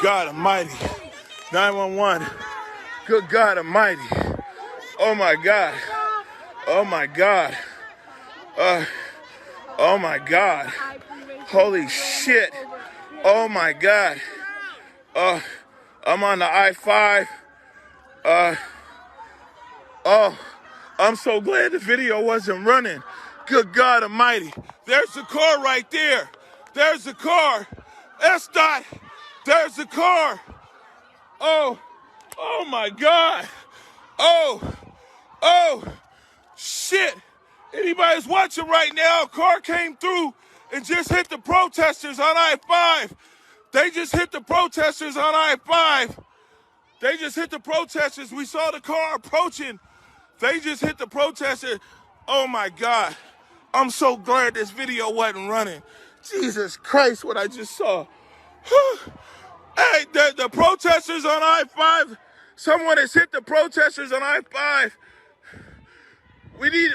God Almighty. 911. Good God Almighty. Oh my God. Oh my God. Oh my God. Holy shit. Oh my God. I'm on the I-5. I'm so glad the video wasn't running. Good God Almighty. There's the car right there. There's the car. S-Dot. There's the car. Oh my God. Oh, shit. Anybody's watching right now, a car came through and just hit the protesters on I-5. They just hit the protesters on I-5. They just hit the protesters. We saw the car approaching. They just hit the protesters. Oh my God. I'm so glad this video wasn't running. Jesus Christ, what I just saw. Hey, the protesters on I-5. Someone has hit the protesters on I-5. We need.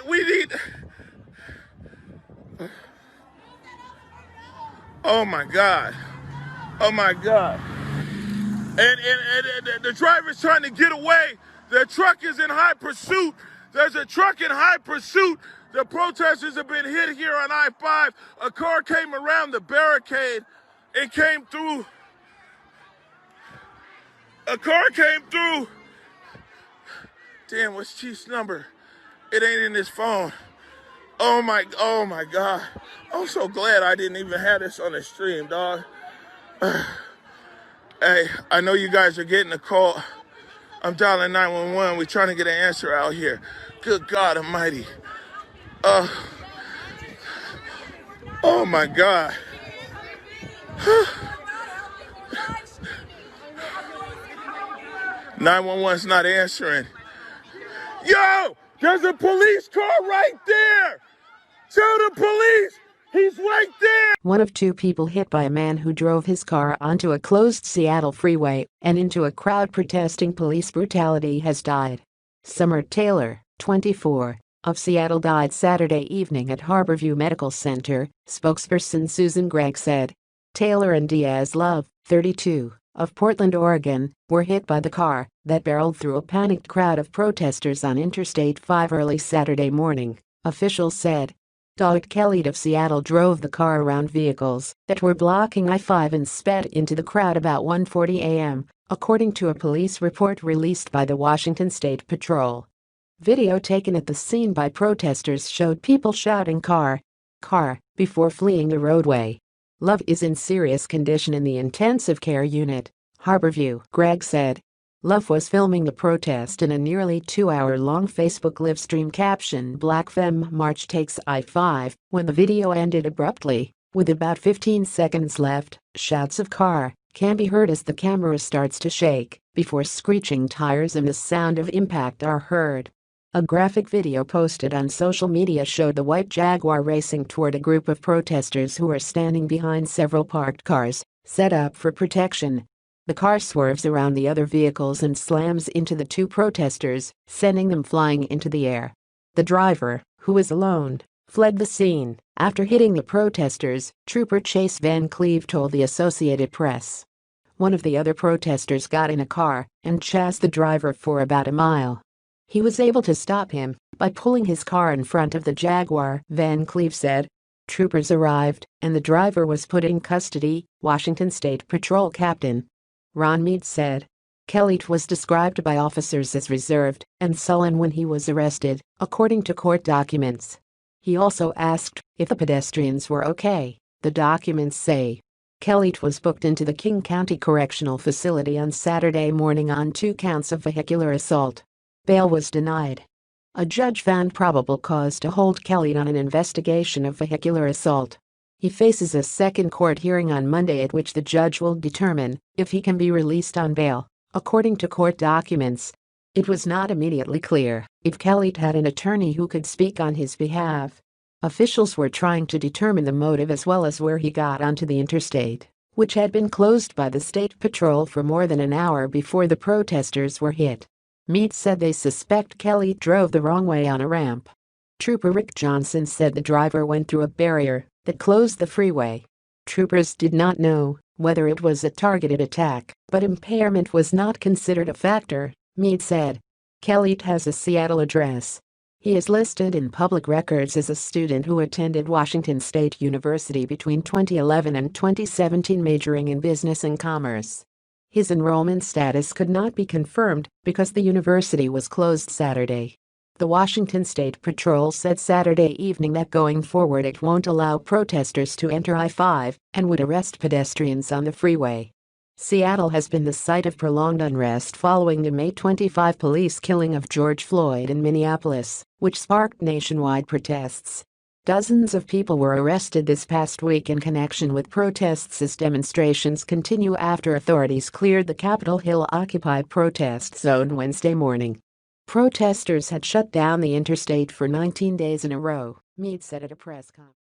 Oh my God. Oh my God. And the driver's trying to get away. The truck is in high pursuit. There's a truck in high pursuit. The protesters have been hit here on I-5. A car came around the barricade. It came through. A car came through. Damn, what's Chief's number? It ain't in his phone. Oh my God. I'm so glad I didn't even have this on the stream, dog. Hey, I know you guys are getting a call. I'm dialing 911. We're trying to get an answer out here. Good God Almighty. Oh my God. 911's not answering. Yo, there's a police car right there. Tell the police he's right there. One of two people hit by a man who drove his car onto a closed Seattle freeway and into a crowd protesting police brutality has died. Summer Taylor, 24, of Seattle died Saturday evening at Harborview Medical Center, spokesperson Susan Gregg said. Taylor and Diaz Love, 32, of Portland, Oregon, were hit by the car that barreled through a panicked crowd of protesters on Interstate 5 early Saturday morning, officials said. Kelly of Seattle drove the car around vehicles that were blocking I-5 and sped into the crowd about 1:40 a.m., according to a police report released by the Washington State Patrol. Video taken at the scene by protesters showed people shouting car before fleeing the roadway. Love is in serious condition in the intensive care unit, Harborview, Gregg said. Love was filming the protest in a nearly 2-hour-long Facebook livestream captioned Black Femme March Takes I-5 when the video ended abruptly, with about 15 seconds left. Shouts of car can be heard as the camera starts to shake before screeching tires and the sound of impact are heard. A graphic video posted on social media showed the white Jaguar racing toward a group of protesters who are standing behind several parked cars, set up for protection. The car swerves around the other vehicles and slams into the two protesters, sending them flying into the air. The driver, who was alone, fled the scene after hitting the protesters, Trooper Chase Van Cleve told the Associated Press. One of the other protesters got in a car and chased the driver for about a mile. He was able to stop him by pulling his car in front of the Jaguar, Van Cleve said. Troopers arrived and the driver was put in custody, Washington State Patrol Captain Ron Mead said. Kelly was described by officers as reserved and sullen when he was arrested, according to court documents. He also asked if the pedestrians were okay, the documents say. Kelly was booked into the King County Correctional Facility on Saturday morning on 2 counts of vehicular assault. Bail was denied. A judge found probable cause to hold Kelly on an investigation of vehicular assault. He faces a second court hearing on Monday at which the judge will determine if he can be released on bail, according to court documents. It was not immediately clear if Kelly had an attorney who could speak on his behalf. Officials were trying to determine the motive as well as where he got onto the interstate, which had been closed by the state patrol for more than an hour before the protesters were hit. Meade said they suspect Kelly drove the wrong way on a ramp. Trooper Rick Johnson said the driver went through a barrier that closed the freeway. Troopers did not know whether it was a targeted attack, but impairment was not considered a factor, Meade said. Kelly has a Seattle address. He is listed in public records as a student who attended Washington State University between 2011 and 2017, majoring in business and commerce. His enrollment status could not be confirmed because the university was closed Saturday. The Washington State Patrol said Saturday evening that going forward it won't allow protesters to enter I-5 and would arrest pedestrians on the freeway. Seattle has been the site of prolonged unrest following the May 25 police killing of George Floyd in Minneapolis, which sparked nationwide protests. Dozens of people were arrested this past week in connection with protests as demonstrations continue after authorities cleared the Capitol Hill Occupy protest zone Wednesday morning. Protesters had shut down the interstate for 19 days in a row, Meade said at a press conference.